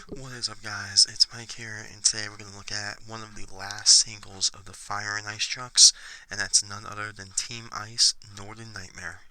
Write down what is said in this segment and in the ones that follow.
What is up, guys? It's Mike here, and today we're going to look at one of the last singles of the Fire and Ice trucks, and that's none other than Team Ice Northern Nightmare.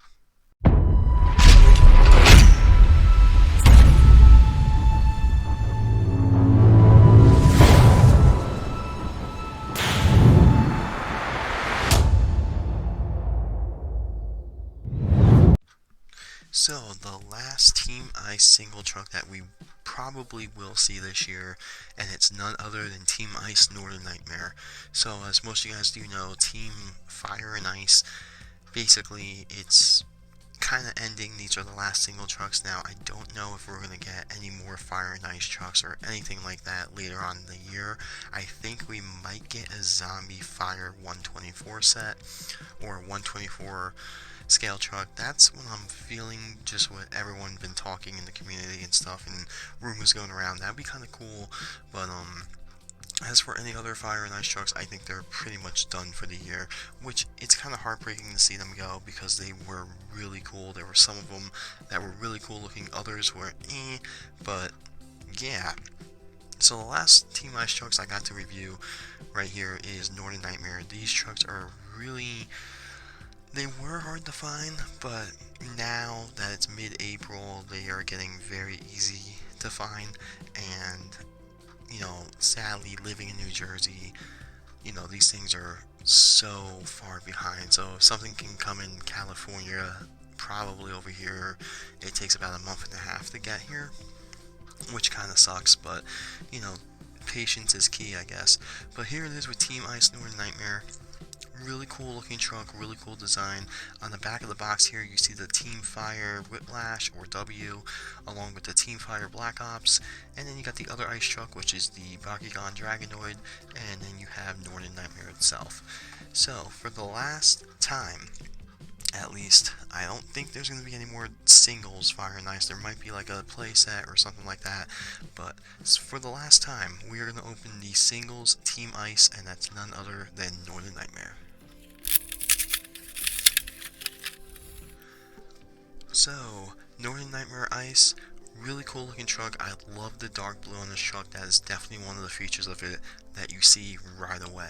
So, the last Team Ice single truck that we probably will see this year, and it's none other than Team Ice Northern Nightmare. So, as most of you guys do know, Team Fire and Ice, basically, it's kind of ending. These are the last single trucks now. I don't know if we're going to get any more Fire and Ice trucks or anything like that later on in the year. I think we might get a Zombie Fire 124 set or 124 scale truck. That's what I'm feeling, just what everyone's been talking in the community and stuff, and rumors going around. That'd be kind of cool, but as for any other Fire and Ice trucks, I think they're pretty much done for the year, which it's kind of heartbreaking to see them go because they were really cool. There were some of them that were really cool looking, others were but yeah. So the last Team Ice trucks I got to review right here is Northern Nightmare. These trucks are really, they were hard to find, but now that it's mid-April, they are getting very easy to find, and sadly, living in New Jersey, these things are so far behind. So if something can come in California, probably over here, it takes about a month and a half to get here, which kind of sucks, but, you know, patience is key, I guess. But here it is with Team Ice Northern Nightmare. Really cool looking truck, really cool design. On the back of the box here, you see the Team Fire Whiplash, or W, along with the Team Fire Black Ops, and then you got the other ice truck, which is the Bakugan Dragonoid, and then you have Northern Nightmare itself. So, for the last time, at least, I don't think there's going to be any more singles Fire and Ice. There might be like a playset or something like that, but for the last time, we are going to open the singles Team Ice, and that's none other than Northern Nightmare. So, Northern Nightmare Ice, really cool looking truck. I love the dark blue on this truck. That is definitely one of the features of it that you see right away.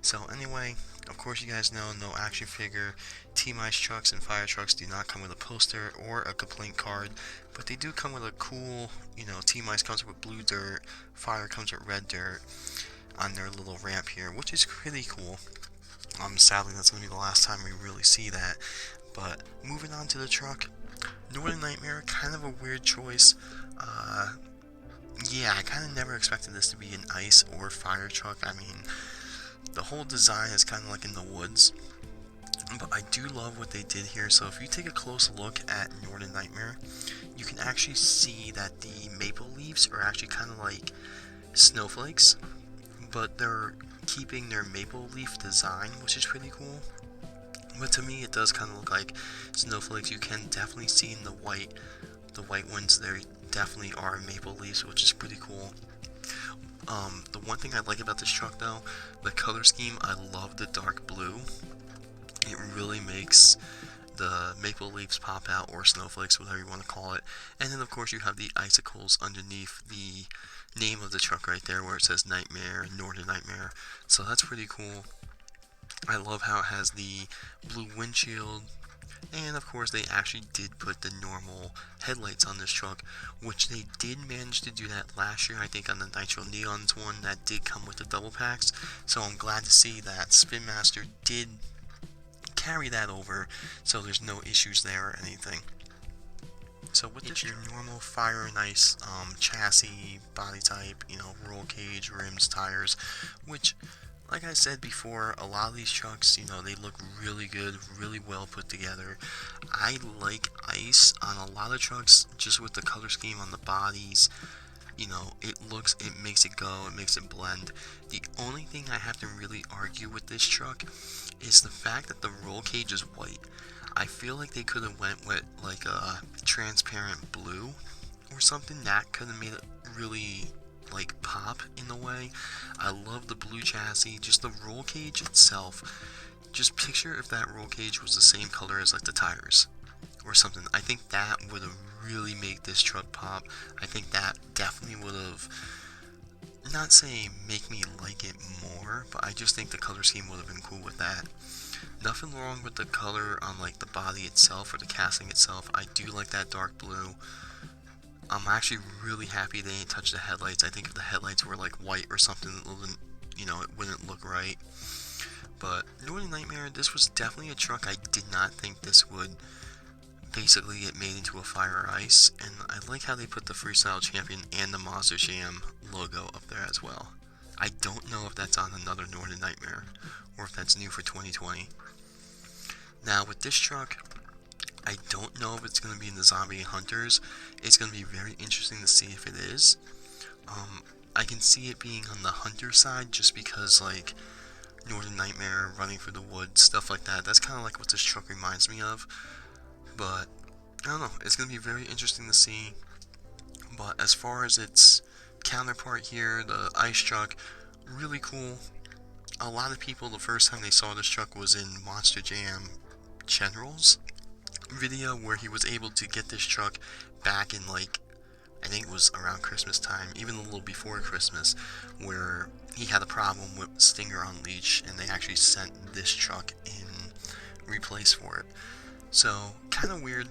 So anyway, of course you guys know, no action figure. Team Ice trucks and fire trucks do not come with a poster or a complaint card, but they do come with a cool, Team Ice comes with blue dirt, fire comes with red dirt on their little ramp here, which is pretty cool. Sadly, that's going to be the last time we really see that. But moving on to the truck, Northern Nightmare, kind of a weird choice. Yeah, I kind of never expected this to be an ice or fire truck. I mean, the whole design is kind of like in the woods, but I do love what they did here. So if you take a close look at Northern Nightmare, you can actually see that the maple leaves are actually kind of like snowflakes, but they're keeping their maple leaf design, which is pretty cool. But to me, it does kind of look like snowflakes. You can definitely see in the white ones, there definitely are maple leaves, which is pretty cool. The one thing I like about this truck, though, the color scheme, I love the dark blue. It really makes the maple leaves pop out, or snowflakes, whatever you want to call it. And then, of course, you have the icicles underneath the name of the truck right there, where it says Nightmare, Northern Nightmare. So that's pretty cool. I love how it has the blue windshield, and of course they actually did put the normal headlights on this truck, which they did manage to do that last year, I think, on the Nitro Neons one that did come with the double packs. So I'm glad to see that Spinmaster did carry that over, so there's no issues there or anything. So with this, your normal Fire and Ice chassis, body type, roll cage, rims, tires, which, like I said before, a lot of these trucks, they look really good, really well put together. I like ice on a lot of trucks, just with the color scheme on the bodies. It makes it go, it makes it blend. The only thing I have to really argue with this truck is the fact that the roll cage is white. I feel like they could have went with like a transparent blue or something. That could have made it really like pop in the way. I love the blue chassis, just the roll cage itself. Just picture if that roll cage was the same color as like the tires or something. I think that would have really made this truck pop. I think that definitely would have not say make me like it more, but I just think the color scheme would have been cool with that. Nothing wrong with the color on like the body itself or the casting itself. I do like that dark blue. I'm actually really happy they didn't touch the headlights. I think if the headlights were like white or something, it wouldn't look right. But Northern Nightmare, this was definitely a truck I did not think this would basically get made into a Fire Ice, and I like how they put the Freestyle Champion and the Monster Jam logo up there as well. I don't know if that's on another Northern Nightmare, or if that's new for 2020. Now with this truck, I don't know if it's going to be in the Zombie Hunters. It's going to be very interesting to see if it is. I can see it being on the Hunter side just because, like, Northern Nightmare, running through the woods, stuff like that. That's kind of like what this truck reminds me of. But, I don't know. It's going to be very interesting to see. But as far as its counterpart here, the ice truck, really cool. A lot of people, the first time they saw this truck was in Monster Jam General's video, where he was able to get this truck back in, like, I think it was around Christmas time, even a little before Christmas, where he had a problem with Stinger on leash, and they actually sent this truck in replace for it. So, kind of weird.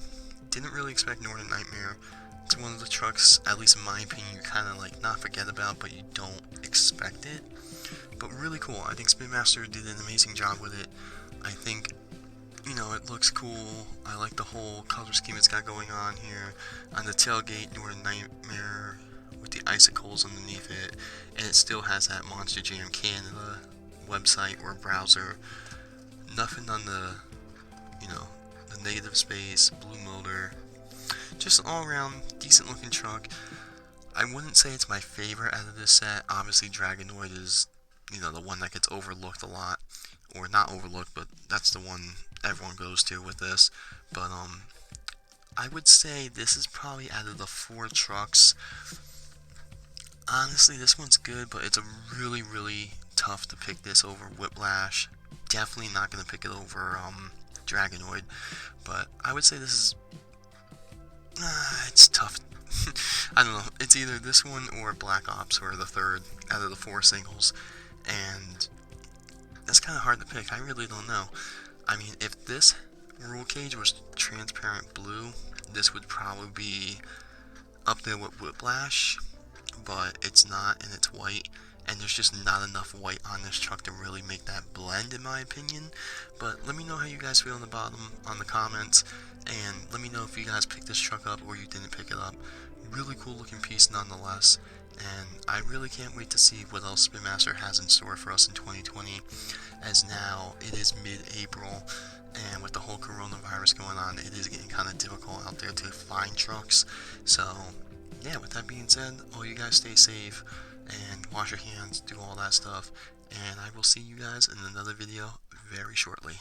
Didn't really expect Northern Nightmare. It's one of the trucks, at least in my opinion, you kind of like not forget about, but you don't expect it. But really cool. I think Spinmaster did an amazing job with it. I think, it looks cool. I like the whole color scheme it's got going on here. On the tailgate, Northern Nightmare with the icicles underneath it, and it still has that Monster Jam Canada website or browser. Nothing on the, the negative space, blue motor. Just an all-around decent looking truck. I wouldn't say it's my favorite out of this set. Obviously, Dragonoid is, the one that gets overlooked a lot. Or not overlooked, but that's the one everyone goes to with this. But, I would say this is probably out of the 4 trucks. Honestly, this one's good, but it's a really, really tough to pick this over Whiplash. Definitely not going to pick it over, Dragonoid. But I would say this is... it's tough. I don't know. It's either this one or Black Ops, or the 3rd out of the 4 singles. And that's kind of hard to pick. I really don't know. I mean, if this roll cage was transparent blue, this would probably be up there with Whiplash, but it's not, and it's white, and there's just not enough white on this truck to really make that blend, in my opinion. But let me know how you guys feel in the bottom on the comments, and let me know if you guys picked this truck up or you didn't pick it up. Really cool looking piece nonetheless, and I really can't wait to see what else Spinmaster has in store for us in 2020, as now it is mid-April, and with the whole coronavirus going on, it is getting kind of difficult out there to find trucks. So yeah, with that being said, all you guys stay safe and wash your hands, do all that stuff, and I will see you guys in another video very shortly.